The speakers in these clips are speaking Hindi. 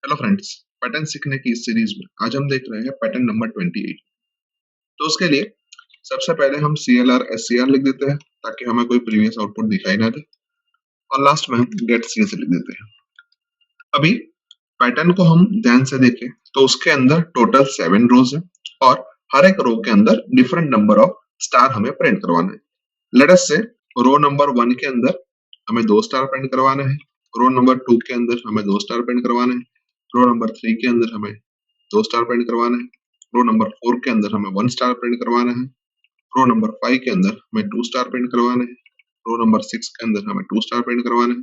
हेलो फ्रेंड्स, पैटर्न सीखने की इस सीरीज में आज हम देख रहे हैं पैटर्न नंबर 28। तो उसके लिए सबसे पहले हम CLR SCR लिख देते हैं ताकि हमें कोई प्रीवियस आउटपुट दिखाई ना दे, और लास्ट में हम गेट CS लिख देते हैं। अभी पैटर्न को हम ध्यान से देखें तो उसके अंदर टोटल 7 रोज है और हर एक रो के अंदर डिफरेंट नंबर ऑफ स्टार हमें प्रिंट करवाना है। लेट अस से रो नंबर 1 के अंदर हमें 2 स्टार प्रिंट करवाना है, रो नंबर 2 के अंदर हमें 2 स्टार प्रिंट करवाना है, रो नंबर 3 के अंदर हमें 2 स्टार प्रिंट करवाना है, रो नंबर 4 के अंदर हमें 1 स्टार प्रिंट करवाना है, रो नंबर 5 के अंदर हमें 2 स्टार प्रिंट करवाना है, रो नंबर 6 के अंदर हमें 2 स्टार प्रिंट करवाना है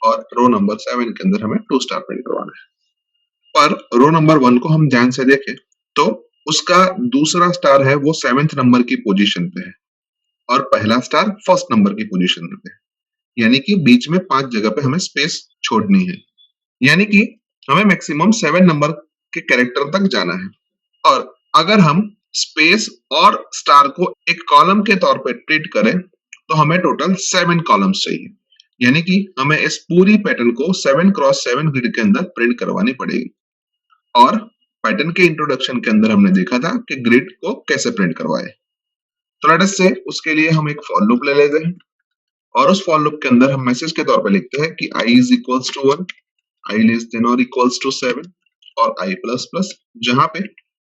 और रो नंबर 7 के अंदर हमें 2 स्टार प्रिंट करवाना है। पर रो नंबर 1 को हम ध्यान से देखें तो उसका दूसरा स्टार है वो 7th नंबर की पोजीशन पे है और पहला स्टार फर्स्ट नंबर की पोजीशन पे है, यानी कि बीच में 5 जगह पे हमें स्पेस छोड़नी है, यानी कि हमें मैक्सिमम 7 नंबर के कैरेक्टर तक जाना है। और अगर हम स्पेस और स्टार को एक कॉलम के तौर पे ट्रीट करें तो हमें टोटल 7 कॉलम्स चाहिए, यानी कि हमें इस पूरी पैटर्न को 7x7 ग्रिड के अंदर प्रिंट करवानी पड़ेगी। और पैटर्न के इंट्रोडक्शन के अंदर हमने देखा था कि ग्रिड को कैसे प्रिंट करवाए। तो लेट अस से उसके लिए हम एक फॉर लूप ले लेते हैं और उस फॉर लूप के अंदर हम मैसेज के तौर पे लिखते हैं कि i is equals to 1, i less than और इक्वल्स टू 7 और i प्लस प्लस, जहां पे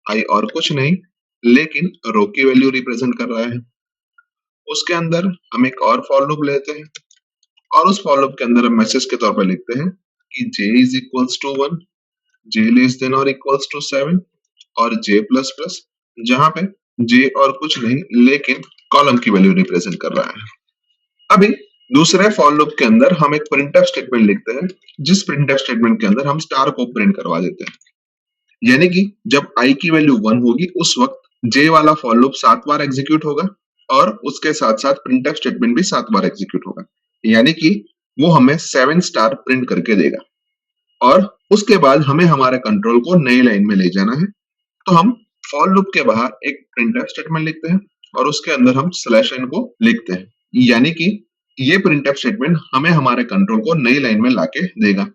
i और कुछ नहीं लेकिन रो की वैल्यू रिप्रेजेंट कर रहा है। उसके अंदर हम एक और फॉर लूप लेते हैं और उस फॉर लूप के अंदर हम मैसेज के तौर पे लिखते हैं कि j is equals to 1, j less than और इक्वल्स टू 7 और j प्लस प्लस, जहां पे j और कुछ नहीं लेकिन कॉलम की वैल्यू रिप्रेजेंट कर रहा है। अभी दूसरे फॉर लूप के अंदर हम एक प्रिंटफ स्टेटमेंट लिखते हैं जिस प्रिंटफ स्टेटमेंट के अंदर हम स्टार को प्रिंट करवा देते हैं, यानी कि जब i की वैल्यू 1 होगी उस वक्त j वाला फॉर लूप 7 बार एग्जीक्यूट होगा और उसके साथ साथ प्रिंटफ स्टेटमेंट भी 7 बार एग्जीक्यूट होगा, यानी कि वो हमें 7 स्टार प्रिंट करके देगा। और उसके बाद हमें हमारे कंट्रोल को नई लाइन में ले जाना है, तो हम फॉर लूप के बाहर एक प्रिंटफ स्टेटमेंट लिखते हैं और उसके अंदर हम स्लैश n को लिखते हैं, यानी कि ये प्रिंटफ स्टेटमेंट हमें हमारे कंट्रोल को नई लाइन में लाके देगा।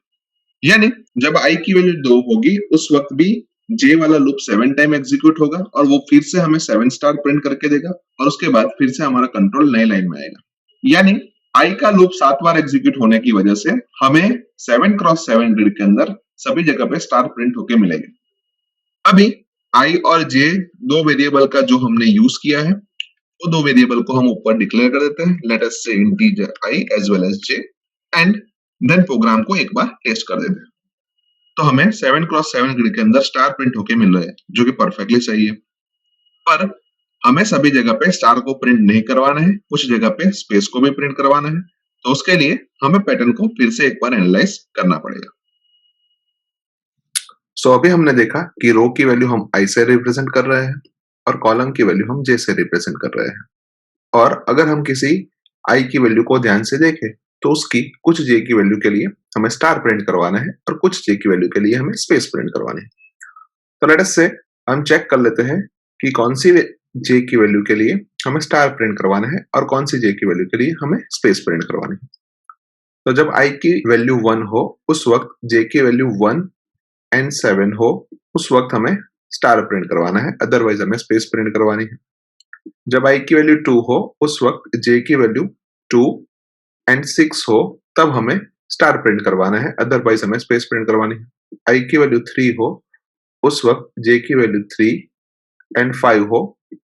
यानी जब i की वैल्यू 2 होगी उस वक्त भी j वाला लूप 7 टाइम एग्जीक्यूट होगा और वो फिर से हमें 7 स्टार प्रिंट करके देगा और उसके बाद फिर से हमारा कंट्रोल नई लाइन में आएगा, यानी i का लूप 7 बार एग्जीक्यूट होने की वजह से हमें 7x7 ग्रिड के अंदर सभी जगह पे स्टार प्रिंट होके मिलेंगे। अभी i और j दो वेरिएबल का जो हमने यूज किया है वो दो वेरिएबल को हम ऊपर डिक्लेयर कर देते हैं, लेट अस से integer i as well as j, and then program को एक बार टेस्ट कर देते हैं। तो हमें 7x7 ग्रिड के अंदर स्टार प्रिंट होके मिल रहे हैं जो कि परफेक्टली सही है, पर हमें सभी जगह पे स्टार को प्रिंट नहीं करवाना है, कुछ जगह पे स्पेस को भी प्रिंट करवाना है। तो उसके लिए हमें पैटर्न को फिर से एक बार एनालाइज करना पड़ेगा। सो अभी हमने देखा कि रो की वैल्यू हम i से रिप्रेजेंट कर रहे हैं और कॉलम की वैल्यू हम j से रिप्रेजेंट कर रहे हैं। और अगर हम किसी i की वैल्यू को ध्यान से देखें तो उसकी कुछ j की वैल्यू के लिए हमें स्टार प्रिंट करवाना है और कुछ j की वैल्यू के लिए हमें स्पेस प्रिंट करवानी है। तो लेट अस से हम चेक कर लेते हैं कि कौन सी j की वैल्यू के लिए हमें स्टार प्रिंट करवाना है और कौन सी j की वैल्यू के लिए हमें स्पेस प्रिंट करवानी है। तो जब i की वैल्यू 1 हो उस वक्त j की वैल्यू 1 एंड 7 हो उस वक्त हमें स्टार प्रिंट करवाना है, अदरवाइज हमें स्पेस प्रिंट करवानी है। जब i की वैल्यू 2 हो उस वक्त j की वैल्यू 2 एंड 6 हो तब हमें स्टार प्रिंट करवाना है, अदरवाइज हमें स्पेस प्रिंट करवानी है। i की वैल्यू 3 हो उस वक्त j की वैल्यू 3 एंड 5 हो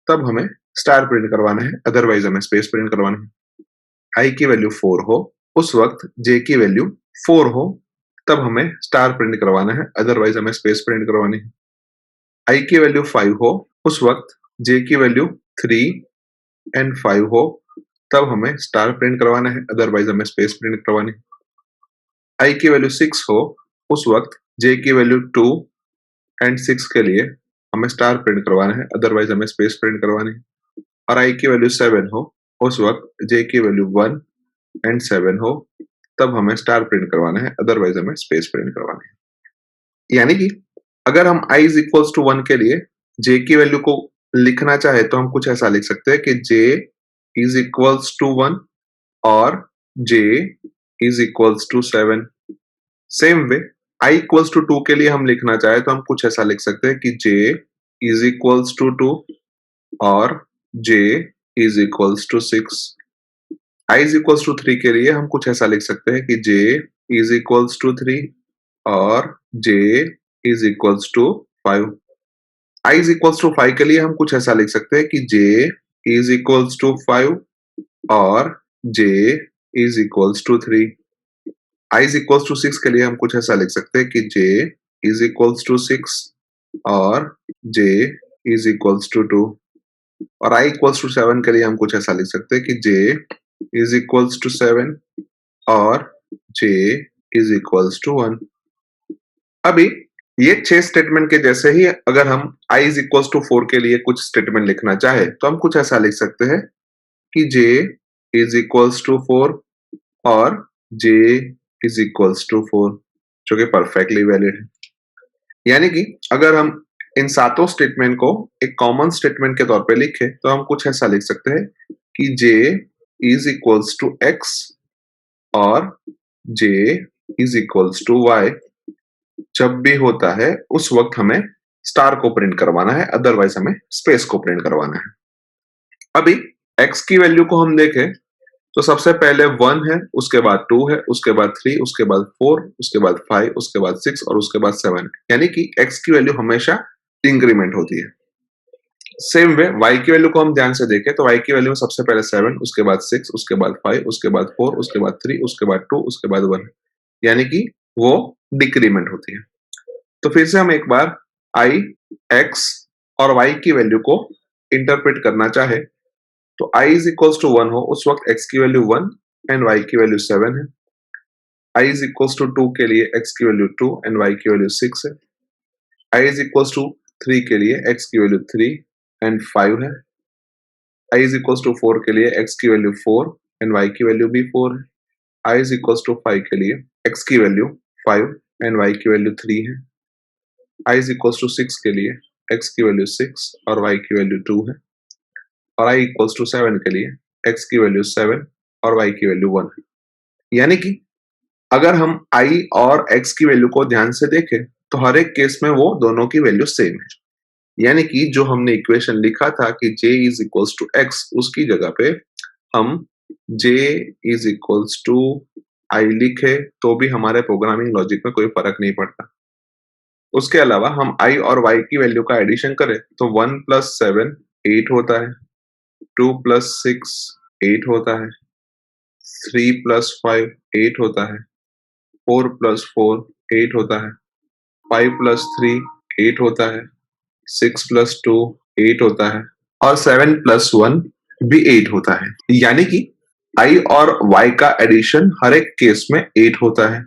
तब हमें स्टार प्रिंट करवाना है, अदरवाइज हमें स्पेस प्रिंट करवानी है। i की वैल्यू 4 हो उस वक्त j की वैल्यू 4 हो तब हमें स्टार प्रिंट करवाना है, अदरवाइज हमें स्पेस प्रिंट करवानी है। i की वैल्यू 5 हो उस वक्त j की वैल्यू 3 एंड 5 हो तब हमें स्टार प्रिंट करवाना है, अदरवाइज हमें स्पेस प्रिंट करवानी है। i की वैल्यू 6 हो उस वक्त j की वैल्यू 2 एंड 6 के लिए हमें स्टार प्रिंट करवाना है, अदरवाइज हमें स्पेस प्रिंट करवानी है। और i की वैल्यू 7 हो उस वक्त j की वैल्यू 1 एंड 7 हो तब हमें स्टार प्रिंट करवाना है, अदरवाइज हमें स्पेस प्रिंट करवानी है। यानी कि अगर हम i इज इक्वल्स टू 1 के लिए j की वैल्यू को लिखना चाहे तो हम कुछ ऐसा लिख सकते हैं कि j इज इक्वल्स टू 1 और j is equals to 7। Same way i equals to 2 के लिए हम लिखना चाहे तो हम कुछ ऐसा लिख सकते हैं कि j इज इक्वल्स टू 2 और j is equals to 6। i is equals to 3 के लिए हम कुछ ऐसा लिख सकते हैं कि j इज इक्वल्स टू 3 और j is equals to 5। i is equals to 5 के लिए हम कुछ ऐसा लिख सकते हैं कि j इज इक्वल्स टू 5 और j is equals to 3। i is equals to 6 के लिए हम कुछ ऐसा लिख सकते हैं कि j इज इक्वल्स टू 6 और j इज इक्वल्स टू 2। और i इक्वल्स टू 7 के लिए हम कुछ ऐसा लिख सकते हैं कि j इज इक्वल्स टू 7 और j इज इक्वल्स टू 1। अभी ये 6 स्टेटमेंट के जैसे ही अगर हम i इज इक्वल्स टू 4 के लिए कुछ स्टेटमेंट लिखना चाहे तो हम कुछ ऐसा लिख सकते हैं कि j इज इक्वल्स टू 4 और j इज इक्वल्स टू 4, जो कि परफेक्टली वैलिड है। यानी कि अगर हम इन सातों स्टेटमेंट को एक कॉमन स्टेटमेंट के तौर पे लिखें तो हम कुछ ऐसा लिख सकते हैं कि j is equals to x और j is equals to y। जब भी होता है उस वक्त हमें स्टार को प्रिंट करवाना है, अदरवाइज हमें स्पेस को प्रिंट करवाना है। अभी x की वैल्यू को हम देखें तो सबसे पहले 1 है, उसके बाद 2 है, उसके बाद 3, उसके बाद 4, उसके बाद 5, उसके बाद 6 और उसके बाद 7। यानी कि x की वैल्यू हमेशा इंक्रीमेंट होती है। सेम वे y की वैल्यू को हम ध्यान से देखें तो y की वैल्यू में सबसे पहले 7, उसके बाद 6, उसके बाद 5, उसके बाद 4, उसके बाद 3, उसके बाद 2, उसके बाद 1, यानी कि वो डिक्रीमेंट होती है। तो फिर से हम एक बार i, x और y की वैल्यू को इंटरप्रेट करना चाहे तो i इज इक्वल्स टू 1 हो उस वक्त x की वैल्यू 1 एंड y की वैल्यू 7 है। i इज इक्वल्स टू 2 के लिए x की वैल्यू 2 एंड y की वैल्यू 6 है। i इज इक्वल्स टू 3 के लिए x की वैल्यू 3 एंड 5 है। i इज इक्वल्स टू 4 के लिए x की वैल्यू 4 एंड y की वैल्यू भी 4 है। i इज इक्वल्स टू 5 के लिए x की वैल्यू 5 एंड y की वैल्यू 3 है। i इज इक्वल्स टू 6 के लिए x की वैल्यू 6 और y की वैल्यू 2 है। और i इक्वल्स टू 7 के लिए x की वैल्यू 7 और y की वैल्यू 1 है। यानी कि अगर हम i और x की वैल्यू को ध्यान से देखें तो हर एक केस में वो दोनों की वैल्यू सेम है। यानी कि जो हमने इक्वेशन लिखा था कि j is equals to x, उसकी जगह पे हम j is equals to i लिखे तो भी हमारे प्रोग्रामिंग लॉजिक में कोई फर्क नहीं पड़ता। उसके अलावा हम i और y की वैल्यू का एडिशन करें तो 1 प्लस 7 8 होता है, 2 प्लस 6 8 होता है, 3 प्लस 5 8 होता है, 4 प्लस 4 8 होता है, 5 प्लस 3 8 होता है, 6 प्लस 2 8 होता है और 7 प्लस 1 भी 8 होता है। यानी कि i और y का एडिशन हर एक केस में 8 होता है।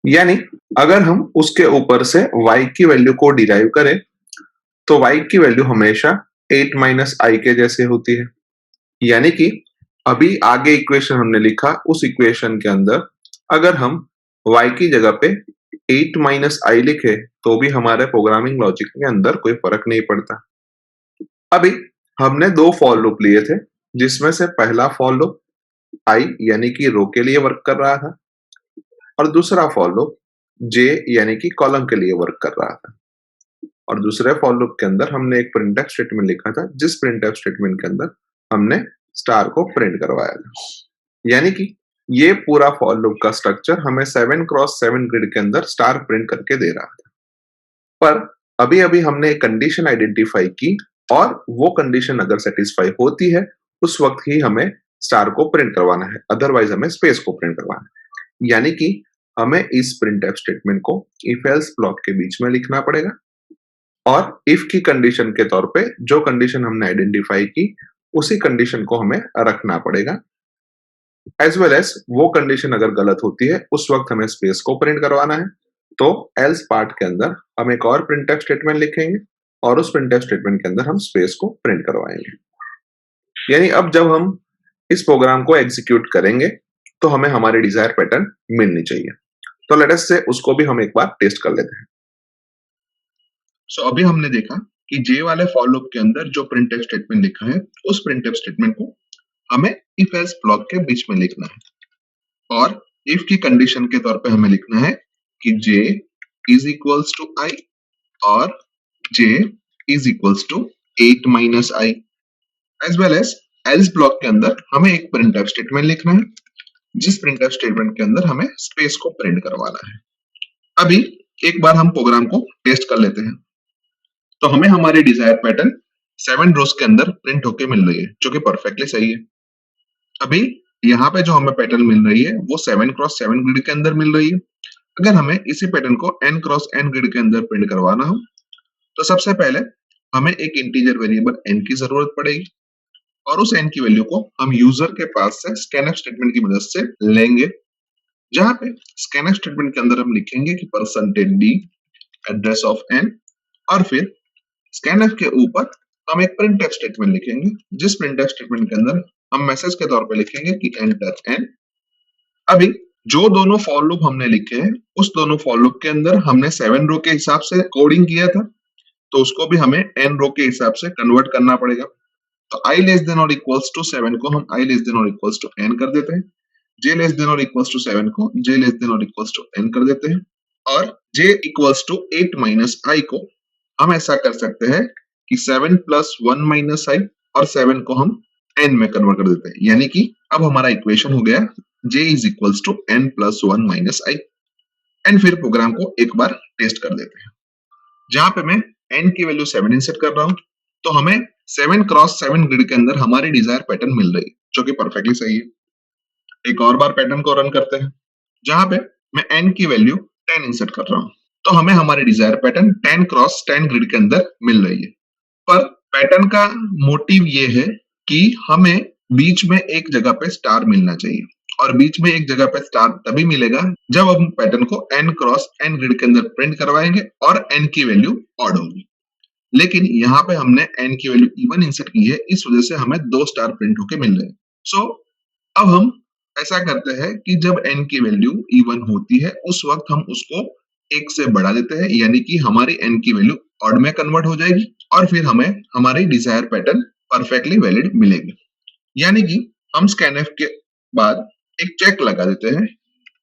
यानी अगर हम उसके ऊपर से y की वैल्यू को डिराइव करें तो y की वैल्यू हमेशा 8 माइनस i के जैसे होती है। यानी कि अभी आगे इक्वेशन हमने लिखा उस इक्वेशन के अंदर अगर हम y की जगह पे 8 माइनस i लिखे तो भी हमारे प्रोग्रामिंग लॉजिक के अंदर कोई फर्क नहीं पड़ता। अभी हमने दो फॉर लूप लिए थे जिसमें से पहला फॉर लूप i यानी कि रो के लिए वर्क कर रहा था और दूसरा फॉर लूप j यानी कि कॉलम के लिए वर्क कर रहा था। और दूसरे फॉर लूप के अंदर हमने एक प्रिंटफ स्टेटमेंट लिखा था जिस प्रिंटफ स्टेटमेंट के अंदर हमने स्टार को प्रिंट करवाया था। यानी कि ये पूरा फॉर लूप का स्ट्रक्चर हमें 7 क्रॉस 7 ग्रिड के अंदर स्टार प्रिंट करके दे रहा था। पर अभी अभी हमने एक कंडीशन आइडेंटिफाई की और वो कंडीशन अगर सेटिस्फाई होती है उस वक्त ही हमें स्टार को प्रिंट करवाना है, अदरवाइज हमें स्पेस को प्रिंट करवाना है। यानी कि हमें इस प्रिंटफ स्टेटमेंट को इफ एल्स ब्लॉक के बीच में लिखना पड़ेगा और इफ की कंडीशन के तौर पे जो कंडीशन हमने आइडेंटिफाई की उसी कंडीशन को हमें रखना पड़ेगा। एज वेल एज वो कंडीशन अगर गलत होती है उस वक्त हमें स्पेस को प्रिंट करवाना है। तो एल्स पार्ट के अंदर हम एक और प्रिंटफ स्टेटमेंट लिखेंगे और उस प्रिंटफ स्टेटमेंट के अंदर हम स्पेस को प्रिंट करवाएंगे। यानी अब जब हम इस प्रोग्राम को एग्जीक्यूट करेंगे तो हमें हमारी डिजायर पैटर्न मिलनी चाहिए। तो लेट अस से उसको भी हम एक बार टेस्ट कर लेते हैं। अभी हमने देखा कि जे वाले फॉर लूप के अंदर जो प्रिंटफ स्टेटमेंट लिखा है उस प्रिंटफ स्टेटमेंट को हमें इफ एल्स ब्लॉक के बीच में लिखना है और इफ की कंडीशन के तौर पे हमें लिखना है कि j is equals to i और j is equals to 8 minus i, as well as else block के अंदर हमें एक प्रिंटफ स्टेटमेंट लिखना है, जिस प्रिंटफ स्टेटमेंट के अंदर हमें स्पेस को प्रिंट करवाना है। अभी एक बार हम प्रोग्राम को टेस्ट कर लेते हैं। तो हमें हमारी डिजायर पैटर्न 7 रोज के अंदर प्रिंट होके मिल रही है, जो कि परफेक्टली सही है। अभी यहाँ पे जो हमें पैटर्न मिल रही है वो 7 क्रॉस 7 ग्रिड के अंदर मिल रही है। अगर हमें इसी पैटर्न को n क्रॉस n ग्रिड के अंदर प्रिंट करवाना हो तो सबसे पहले हमें एक इंटीजर वेरिएबल n की जरूरत पड़ेगी और उस n की वैल्यू को हम यूजर के पास से स्कैनफ स्टेटमेंट की मदद से लेंगे, जहां पे स्कैनफ स्टेटमेंट के अंदर हम लिखेंगे कि %d एड्रेस ऑफ n और फिर स्कैनफ के ऊपर हम एक प्रिंटफ स्टेटमेंट लिखेंगे, जिस प्रिंटफ स्टेटमेंट के अंदर हम मैसेज के तौर पे लिखेंगे कि एंटर n। अभी जो दोनों फॉर लूप हमने लिखे हैं उस दोनों फॉर लूप के अंदर हमने 7 रो के हिसाब से कोडिंग किया था, तो उसको भी हमें n रो के हिसाब से कन्वर्ट करना पड़ेगा। तो i लेस देन और इक्वल्स टू 7 को हम i लेस देन और इक्वल्स टू n कर देते हैं, j लेस देन और इक्वल्स टू 7 को j लेस देन और इक्वल्स टू n कर देते हैं, और j equals to 8 minus i को हम ऐसा कर सकते हैं कि 7 प्लस 1 माइनस i और 7 को हम n में कन्वर्ट कर देते हैं, यानी कि अब हमारा इक्वेशन हो गया j is equals to n plus 1 minus i। And फिर प्रोग्राम को एक बार टेस्ट कर देते हैं। जहां पे मैं n की वैल्यू 7 इंसर्ट कर रहा हूं, तो हमें 7 क्रॉस 7 ग्रिड के अंदर हमारी डिजायर पैटर्न मिल रही है, जो कि परफेक्टली सही है। एक और बार पैटर्न को रन करते हैं, जहां पे मैं n की वैल्यू 10 इंसर्ट कर रहा हूं, तो हमें हमारी डिजायर पैटर्न 10 क्रॉस 10 ग्रिड के अंदर मिल रही है। पर पैटर्न का मोटिव ये है कि हमें बीच में एक जगह पे स्टार मिलना चाहिए, और बीच में एक जगह पे स्टार तभी मिलेगा जब हम पैटर्न को n क्रॉस n ग्रिड के अंदर प्रिंट करवाएंगे और n की वैल्यू ऑड होगी। लेकिन यहाँ पे हमने n की वैल्यू इवन इंसर्ट की है, इस वजह से हमें 2 स्टार प्रिंट होके मिल रहे हैं। सो अब हम ऐसा करते हैं कि जब n की वैल्यू इवन होती है उस वक्त हम उसको 1 से बढ़ा देते हैं, यानी कि हमारी n की वैल्यू ऑड में कन्वर्ट हो जाएगी और फिर हमें हमारी डिजायर पैटर्न परफेक्टली वैलिड मिलेगी। यानी कि हम स्कैनफ के बाद एक चेक लगा देते हैं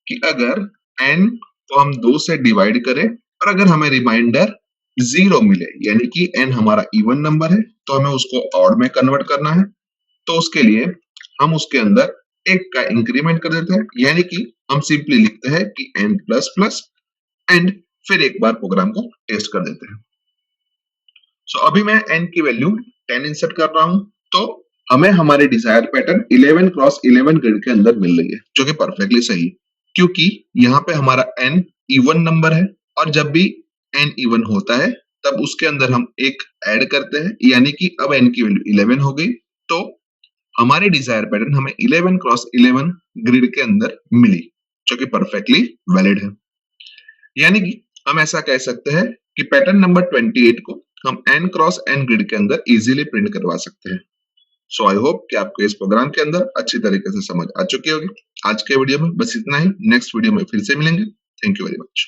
कि अगर n को हम 2 से डिवाइड करें और अगर हमें रिमाइंडर 0 मिले, यानी कि n हमारा इवन नंबर है तो हमें उसको ऑड में कन्वर्ट करना है, तो उसके लिए हम उसके अंदर 1 का इंक्रीमेंट कर देते हैं, यानी कि हम सिंपली लिखते हैं कि n प्लस प्लस एंड फिर एक बार प्रोग्राम को टेस्ट कर देते हैं। सो अभी मैं n की वैल्यू 10 इंसर्ट कर रहा हूं, तो हमें हमारे डिजायर पैटर्न 11 क्रॉस 11 ग्रिड के अंदर मिल रही है, जो कि परफेक्टली सही है, क्योंकि यहाँ पे हमारा n इवन नंबर है और जब भी n इवन होता है तब उसके अंदर हम एक ऐड करते हैं, यानी कि अब n की वैल्यू 11 हो गई, तो हमारी डिजायर पैटर्न हमें 11 क्रॉस 11 ग्रिड के अंदर मिली, जो कि परफेक्टली वैलिड है। यानी कि हम ऐसा कह सकते हैं कि पैटर्न नंबर 28 को हम n क्रॉस n ग्रिड के अंदर इजीली प्रिंट करवा सकते हैं। सो आई होप कि आपको इस प्रोग्राम के अंदर अच्छी तरीके से समझ आ चुकी होगी। आज के वीडियो में बस इतना ही, नेक्स्ट वीडियो में फिर से मिलेंगे। Thank you very much.